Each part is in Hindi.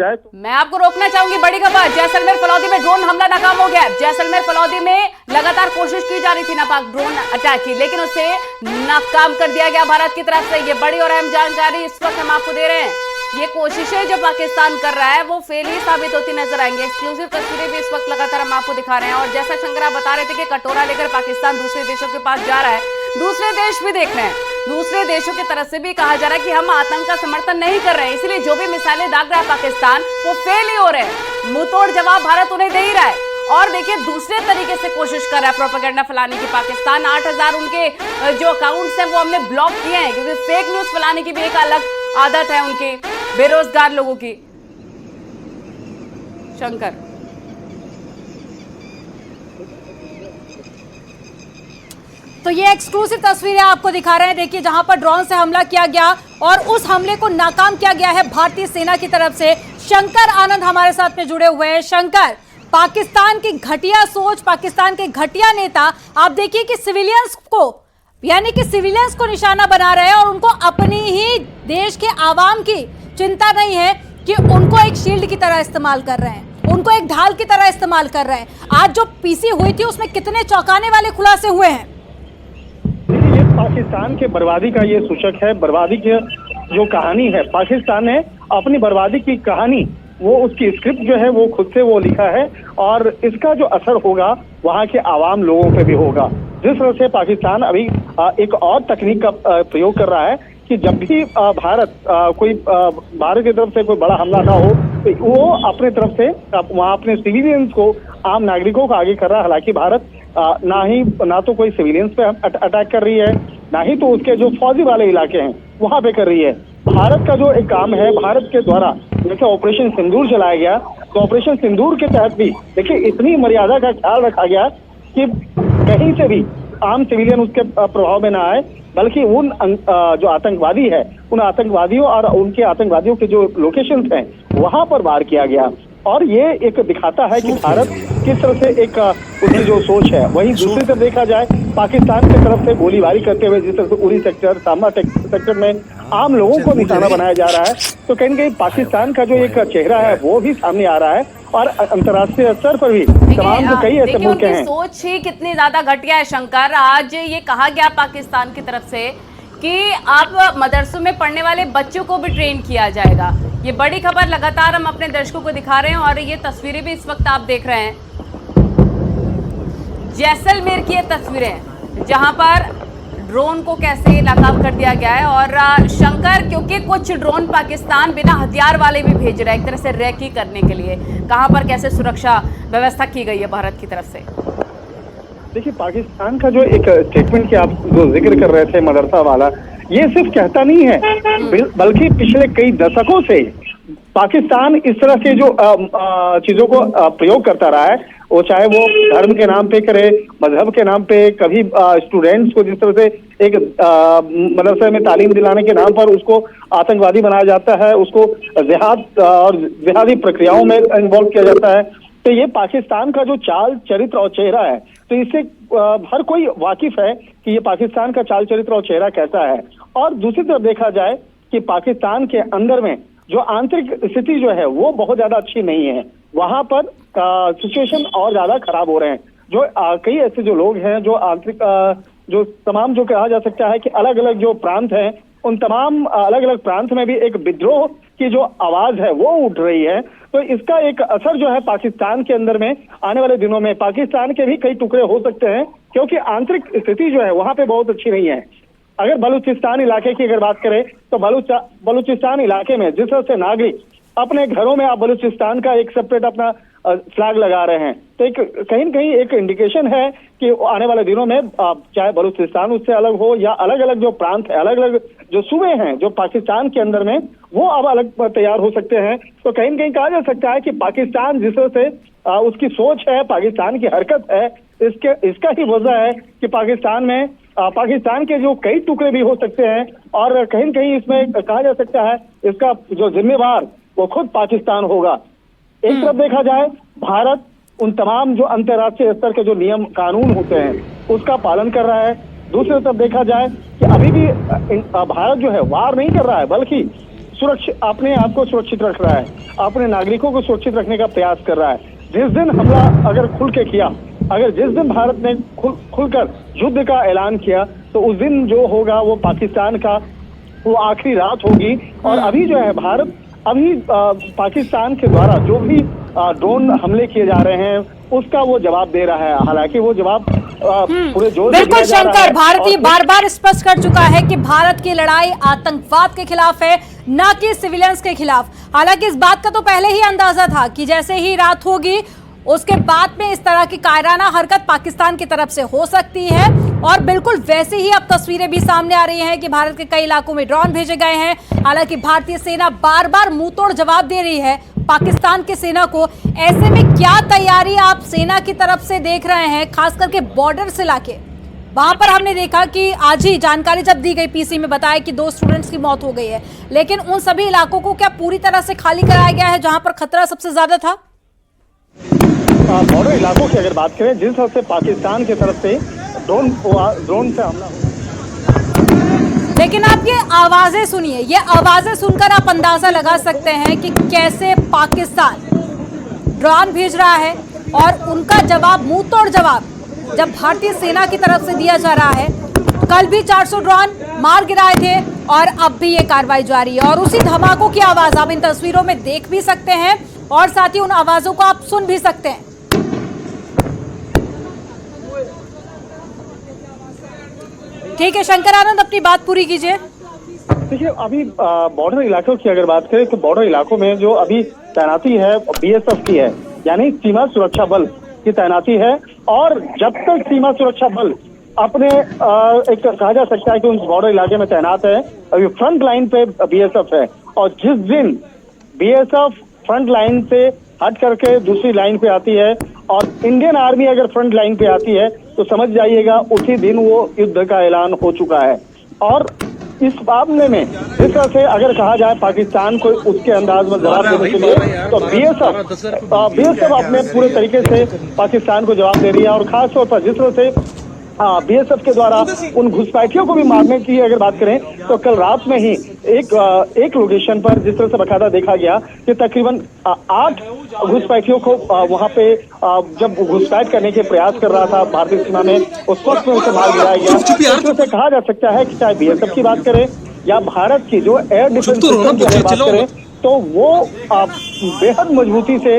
जाए। मैं आपको रोकना चाहूंगी, बड़ी खबर, जैसलमेर फलौदी में ड्रोन हमला नाकाम हो गया। जैसलमेर फलौदी में लगातार कोशिश की जा रही थी नापाक ड्रोन अटैक की, लेकिन उसे नाकाम कर दिया गया भारत की तरफ से। ये बड़ी और अहम जानकारी इस वक्त हम आपको दे रहे हैं। ये कोशिशें जो पाकिस्तान कर रहा है वो फेल ही साबित होती नजर आएंगे। एक्सक्लूसिव तस्वीरें भी इस वक्त लगातार हम आपको दिखा रहे हैं। और जैसा शंकर आप बता रहे थे कि कटोरा लेकर पाकिस्तान दूसरे देशों के पास जा रहा है, दूसरे देश भी देख रहे हैं, दूसरे देशों की तरफ से भी कहा जा रहा है कि हम आतंक का समर्थन नहीं कर रहे हैं, इसलिए जो भी मिसाइलें दाग रहा है पाकिस्तान वो फेल ही हो रहे हैं। मुंहतोड़ जवाब भारत उन्हें दे ही रहा है। और देखिए दूसरे तरीके से कोशिश कर रहा है प्रोपेगेंडा फैलाने की पाकिस्तान। 8000 उनके जो अकाउंट्स हैं वो हमने ब्लॉक किए हैं, क्योंकि फेक न्यूज फैलाने की भी एक अलग आदत है उनकी, बेरोजगार लोगों की। शंकर, तो ये एक्सक्लूसिव तस्वीरें आपको दिखा रहे हैं। देखिए जहां पर ड्रोन से हमला किया गया और उस हमले को नाकाम किया गया है भारतीय सेना की तरफ से। शंकर आनंद हमारे साथ में जुड़े हुए हैं। शंकर, पाकिस्तान की घटिया सोच, पाकिस्तान के घटिया नेता, आप देखिए कि सिविलियंस को, यानी कि सिविलियंस को निशाना बना रहे हैं और उनको अपनी ही देश के आवाम की चिंता नहीं है कि उनको एक शील्ड की तरह इस्तेमाल कर रहे हैं, उनको एक ढाल की तरह इस्तेमाल कर रहे हैं। आज जो पीसी हुई थी उसमें कितने चौंकाने वाले खुलासे हुए हैं। ये पाकिस्तान के बर्बादी का ये सूचक है, बर्बादी की जो कहानी है। पाकिस्तान ने अपनी बर्बादी की कहानी, वो उसकी स्क्रिप्ट जो है वो खुद से वो लिखा है, और इसका जो असर होगा वहाँ के आवाम लोगों पे भी होगा। जिस तरह से पाकिस्तान अभी एक और तकनीक का प्रयोग कर रहा है कि जब भी भारत की तरफ से कोई बड़ा हमला ना हो तो वो अपने तरफ से वहाँ अपने सिविलियंस को, आम नागरिकों को आगे कर रहा है। हालांकि भारत ना तो कोई सिविलियंस पे अटैक कर रही है, ना ही तो उसके जो फौजी वाले इलाके हैं वहां पे कर रही है। भारत का जो एक काम है, भारत के द्वारा जैसे ऑपरेशन सिंदूर चलाया गया, तो ऑपरेशन सिंदूर के तहत भी देखिए इतनी मर्यादा का ख्याल रखा गया कि कहीं से भी आम सिविलियन उसके प्रभाव में ना आए, बल्कि उन जो आतंकवादी है, उन आतंकवादियों और उनके आतंकवादियों के जो लोकेशंस हैं वहां पर वार किया गया। और ये एक दिखाता है कि भारत किस तरह से एक उसकी जो सोच है। वहीं दूसरी तरफ देखा जाए, पाकिस्तान की तरफ से गोलीबारी करते हुए जिस तरह से उरी सेक्टर, सामा सेक्टर में आम लोगों को निशाना बनाया जा रहा है, तो कहीं न कहीं पाकिस्तान का जो एक चेहरा है वो भी सामने आ रहा है। और अंतर्राष्ट्रीय स्तर पर भी तमाम जो कई ऐसे मुल्क हैं, सोच ही कितनी ज्यादा घटिया है शंकर। आज ये कहा गया पाकिस्तान की तरफ से कि आप मदरसों में पढ़ने वाले बच्चों को भी ट्रेन किया जाएगा। ये बड़ी खबर लगातार हम अपने दर्शकों को दिखा रहे हैं, और ये तस्वीरें भी इस वक्त आप देख रहे हैं। जैसलमेर की ये तस्वीरें जहां पर ड्रोन को कैसे नाकाम कर दिया गया है। और शंकर, क्योंकि कुछ ड्रोन पाकिस्तान बिना हथियार वाले भी भेज रहा है एक तरह से रेकी करने के लिए, कहां पर कैसे सुरक्षा व्यवस्था की गई है भारत की तरफ से? देखिए पाकिस्तान का जो एक स्टेटमेंट की आप जो जिक्र कर रहे थे मदरसा वाला, ये सिर्फ कहता नहीं है, बल्कि पिछले कई दशकों से पाकिस्तान इस तरह से जो चीजों को प्रयोग करता रहा है, वो चाहे वो धर्म के नाम पे करे, मजहब के नाम पे, कभी स्टूडेंट्स को जिस तरह से एक मदरसे में तालीम दिलाने के नाम पर उसको आतंकवादी बनाया जाता है, उसको जिहाद और जिहादी प्रक्रियाओं में इन्वॉल्व किया जाता है। तो ये पाकिस्तान का जो चाल चरित्र और चेहरा है, तो इससे हर कोई वाकिफ है कि ये पाकिस्तान का चाल चरित्र और चेहरा कैसा है। और दूसरी तरफ देखा जाए कि पाकिस्तान के अंदर में जो आंतरिक स्थिति जो है वो बहुत ज्यादा अच्छी नहीं है। वहां पर सिचुएशन और ज्यादा खराब हो रहे हैं। जो कई ऐसे जो लोग हैं जो आंतरिक जो तमाम जो कहा जा सकता है कि अलग अलग जो प्रांत हैं, उन तमाम अलग अलग प्रांत में भी एक विद्रोह की जो आवाज है वो उठ रही है। तो इसका एक असर जो है पाकिस्तान के अंदर में आने वाले दिनों में पाकिस्तान के भी कई टुकड़े हो सकते हैं, क्योंकि आंतरिक स्थिति जो है वहां पे बहुत अच्छी नहीं है। अगर बलूचिस्तान इलाके की अगर बात करें तो बलूचिस्तान इलाके में जिस तरह से नागरिक अपने घरों में आप बलूचिस्तान का एक सेपरेट अपना फ्लैग लगा रहे हैं, तो एक कहीं न कहीं एक इंडिकेशन है कि आने वाले दिनों में चाहे बलूचिस्तान उससे अलग हो या अलग अलग जो प्रांत है, अलग अलग जो सूबे हैं जो पाकिस्तान के अंदर में, वो अब अलग तैयार हो सकते हैं। तो कहीं न कहीं कहा जा सकता है कि पाकिस्तान जिस तरह से उसकी सोच है, पाकिस्तान की हरकत है, इसका ही वजह है कि पाकिस्तान में पाकिस्तान के जो कई टुकड़े भी हो सकते हैं। और कहीं न कहीं इसमें कहा जा सकता है इसका जो जिम्मेवार वो खुद पाकिस्तान होगा। एक तरफ देखा जाए भारत उन तमाम जो अंतर्राष्ट्रीय स्तर के जो नियम कानून होते हैं उसका पालन कर रहा है, दूसरी तरफ देखा जाए कि अभी भी भारत जो है वार नहीं कर रहा है, बल्कि अपने आप को सुरक्षित रख रहा है, अपने नागरिकों को सुरक्षित रखने का प्रयास कर रहा है। जिस दिन हमला अगर खुल के किया, अगर जिस दिन भारत ने खुलकर युद्ध का ऐलान किया, तो उस दिन जो होगा वो पाकिस्तान का वो आखिरी रात होगी। और अभी जो है भारत अभी पाकिस्तान के द्वारा जो भी ड्रोन हमले किए जा रहे हैं उसका वो जवाब दे रहा है। हालांकि वो जवाब पूरे जोर से बिल्कुल दिया जा रहा शंकर, है। भारत ये बार बार स्पष्ट कर चुका है कि भारत की लड़ाई आतंकवाद के खिलाफ है, न कि सिविलियंस के खिलाफ। हालांकि इस बात का तो पहले ही अंदाजा था कि जैसे ही रात होगी उसके बाद में इस तरह की कायराना हरकत पाकिस्तान की तरफ से हो सकती है। और बिल्कुल वैसे ही अब तस्वीरें भी सामने आ रही हैं कि भारत के कई इलाकों में ड्रोन भेजे गए हैं। हालांकि भारतीय सेना बार बार मुंह तोड़ जवाब दे रही है पाकिस्तान की सेना को। ऐसे में क्या तैयारी आप सेना की तरफ से देख रहे हैं, खास करके बॉर्डर से लाके? वहां पर हमने देखा कि आज ही जानकारी जब दी गई, पीसी में बताया कि 2 स्टूडेंट्स की मौत हो गई है, लेकिन उन सभी इलाकों को क्या पूरी तरह से खाली कराया गया है जहां पर खतरा सबसे ज्यादा था? बॉर्डर इलाकों की अगर बात करें, जिस तरह से पाकिस्तान की तरफ से ड्रोन से हमला, लेकिन आप ये आवाजें सुनिए, ये आवाजें सुनकर आप अंदाजा लगा सकते हैं कि कैसे पाकिस्तान ड्रोन भेज रहा है और उनका जवाब, मुंह तोड़ जवाब जब भारतीय सेना की तरफ से दिया जा रहा है। कल भी 400 ड्रोन मार गिराए थे और अब भी ये कार्रवाई जारी है। और उसी धमाकों की आवाज आप इन तस्वीरों में देख भी सकते हैं और साथ ही उन आवाजों को आप सुन भी सकते हैं। ठीक है शंकर आनंद, अपनी बात पूरी कीजिए। देखिए, अभी बॉर्डर इलाकों की अगर बात करें तो बॉर्डर इलाकों में जो अभी तैनाती है बीएसएफ की है, यानी सीमा सुरक्षा बल की तैनाती है। और जब तक सीमा सुरक्षा बल अपने एक कहा जा सकता है कि उस बॉर्डर इलाके में तैनात है, अभी फ्रंट लाइन पे बीएसएफ है। और जिस दिन बीएसएफ फ्रंट लाइन से हट करके दूसरी लाइन पे आती है और इंडियन आर्मी अगर फ्रंट लाइन पे आती है तो समझ जाइएगा उसी दिन वो युद्ध का ऐलान हो चुका है। और इस मामले में जिस तरह से अगर कहा जाए पाकिस्तान को उसके अंदाज में जवाब देने के लिए, तो बीएसएफ अपने पूरे तरीके से पाकिस्तान को जवाब दे रही है। और खास तौर पर जिस तरह से बीएसएफ के द्वारा उन घुसपैठियों को भी मारने की अगर बात करें तो कल रात में ही एक लोकेशन पर जिस तरह से बकायदा देखा गया कि तकरीबन 8 घुसपैठियों को वहां पे जब घुसपैठ करने के प्रयास कर रहा था भारतीय सीमा में, उस वक्त में उसे मार गिराया गया। इस तरह से कहा जा सकता है कि चाहे बीएसएफ की बात करें या भारत की जो एयर डिफेंस सिस्टम की अगर बात करें तो वो बेहद मजबूती से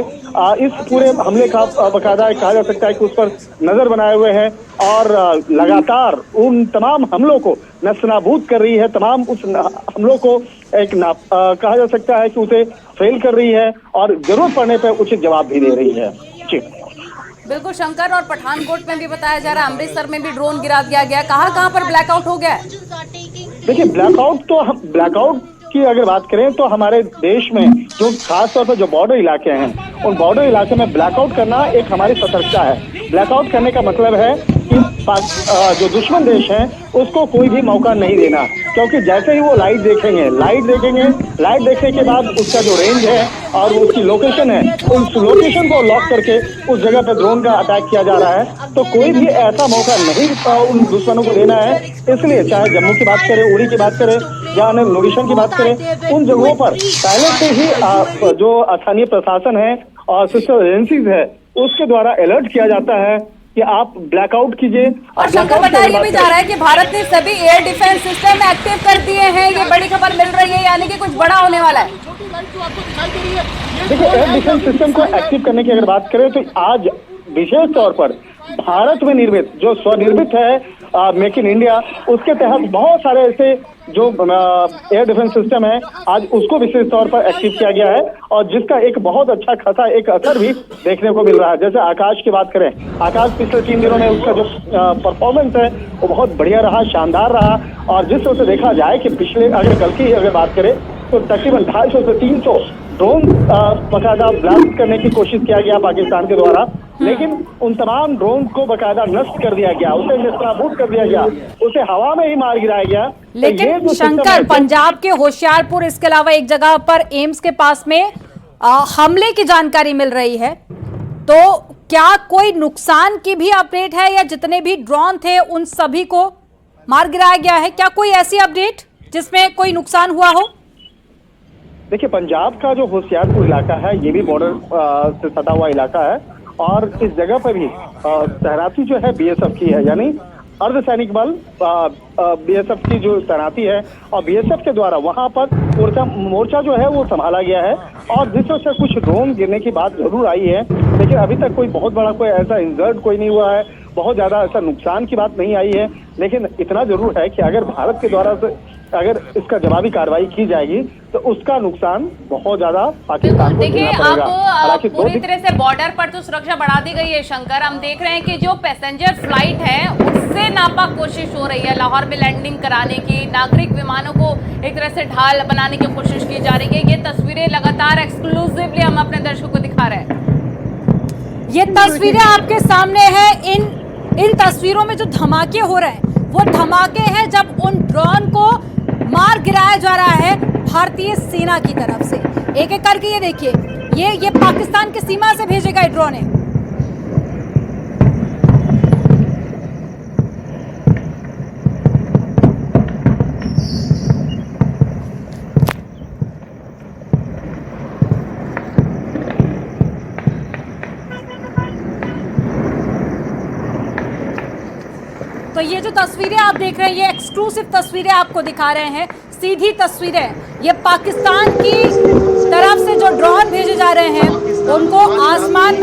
इस पूरे हमले का बकायदा कहा जा सकता है कि उस पर नजर बनाए हुए हैं और लगातार उन तमाम हमलों को नस्तानाबूद कर रही है, तमाम उस हमलों को कहा जा सकता है कि उसे फेल कर रही है और जरूरत पड़ने पर उचित जवाब भी दे रही है। जी बिल्कुल शंकर, और पठानकोट में भी बताया जा रहा है, अमृतसर में भी ड्रोन गिरा दिया गया। कहाँ पर ब्लैकआउट हो गया है? देखिए, ब्लैकआउट की अगर बात करें तो हमारे देश में जो खास तौर पर जो बॉर्डर इलाके हैं, उन बॉर्डर इलाके में ब्लैकआउट करना एक हमारी सतर्कता है। ब्लैकआउट करने का मतलब है कि जो दुश्मन देश है उसको कोई भी मौका नहीं देना, क्योंकि जैसे ही वो लाइट देखेंगे, लाइट देखने के बाद उसका जो रेंज है और उसकी लोकेशन है, उस लोकेशन को लॉक करके उस जगह पे ड्रोन का अटैक किया जा रहा है। तो कोई भी ऐसा मौका नहीं उन दुश्मनों को देना है। इसलिए चाहे जम्मू की बात करें, उड़ी की बात करें या अन्य लोकेशन की बात करें, उन जगहों पर पहले से ही जो स्थानीय प्रशासन है और सिस्टर एजेंसीज है उसके द्वारा अलर्ट किया जाता है कि आप ब्लैकआउट कीजिए। और शंकर बताया भी जा रहा है कि भारत ने सभी एयर डिफेंस सिस्टम एक्टिव कर दिए हैं। ये बड़ी खबर मिल रही है, यानी कि कुछ बड़ा होने वाला है। देखिए, एयर डिफेंस सिस्टम को एक्टिव करने की अगर बात करें तो आज विशेष तौर पर भारत में निर्मित जो स्वनिर्मित है मेक इन इंडिया, उसके तहत बहुत सारे ऐसे जो एयर डिफेंस सिस्टम है आज उसको विशेष तौर पर एक्टिव किया गया है और जिसका एक बहुत अच्छा खासा एक असर भी देखने को मिल रहा है। जैसे आकाश की बात करें, आकाश पिछले 3 दिनों में उसका जो परफॉर्मेंस है वो बहुत बढ़िया रहा, शानदार रहा। और जिस तरह से देखा जाए कि पिछले अगर कल की अगर बात करें तो तकरीबन 250 से 300 ड्रोन बकायदा ब्लास्ट करने की कोशिश किया गया पाकिस्तान के द्वारा, लेकिन उन तमाम ड्रोन को बकायदा नष्ट कर दिया गया, उसे नष्टाबूद कर दिया गया, उसे हवा में ही मार गिराया गया। लेकिन शंकर, पंजाब के होशियारपुर, इसके अलावा एक जगह पर एम्स के पास में हमले की जानकारी मिल रही है, तो क्या कोई नुकसान की भी अपडेट है या जितने भी ड्रोन थे उन सभी को मार गिराया गया है? क्या कोई ऐसी अपडेट जिसमें कोई नुकसान हुआ हो? देखिए, पंजाब का जो होशियारपुर इलाका है ये भी बॉर्डर से सटा हुआ इलाका है और इस जगह पर भी तैनाती जो है बीएसएफ की है, यानी अर्धसैनिक बल बीएसएफ की जो तैनाती है और बीएसएफ के द्वारा वहां पर मोर्चा जो है वो संभाला गया है। और जिस वजह से कुछ ड्रोन गिरने की बात जरूर आई है, लेकिन अभी तक कोई बहुत बड़ा कोई ऐसा इंजर्ड कोई नहीं हुआ है, बहुत ज्यादा ऐसा नुकसान की बात नहीं आई है। लेकिन इतना जरूर है कि अगर भारत के द्वारा से अगर इसका जवाबी कार्रवाई की जाएगी तो उसका नुकसान बहुत ज्यादा पाकिस्तान को देखिए, झेलना पड़ेगा। अब पूरी तरह से बॉर्डर पर तो सुरक्षा बढ़ा दी गई है शंकर। हम देख रहे हैं कि जो पैसेंजर फ्लाइट है उससे नापाक कोशिश हो रही है लाहौर में लैंडिंग कराने की, नागरिक विमानों को एक तरह से ढाल बनाने की कोशिश की जा रही है। ये तस्वीरें लगातार एक्सक्लूसिवली हम अपने दर्शकों को दिखा रहे हैं। ये तस्वीरें आपके सामने हैं। इन तस्वीरों में जो धमाके हो रहे हैं वो धमाके हैं जब उन ड्रोन को मार गिराया जा रहा है भारतीय सेना की तरफ से। एक एक करके ये देखिए, ये पाकिस्तान की सीमा से भेजे गए ड्रोन है। तो ये जो तस्वीरें आप देख रहे हैं ये एक्सक्लूसिव तस्वीरें आपको दिखा रहे हैं, सीधी तस्वीरें। ये पाकिस्तान की तरफ से जो ड्रोन भेजे जा रहे हैं उनको आसमान में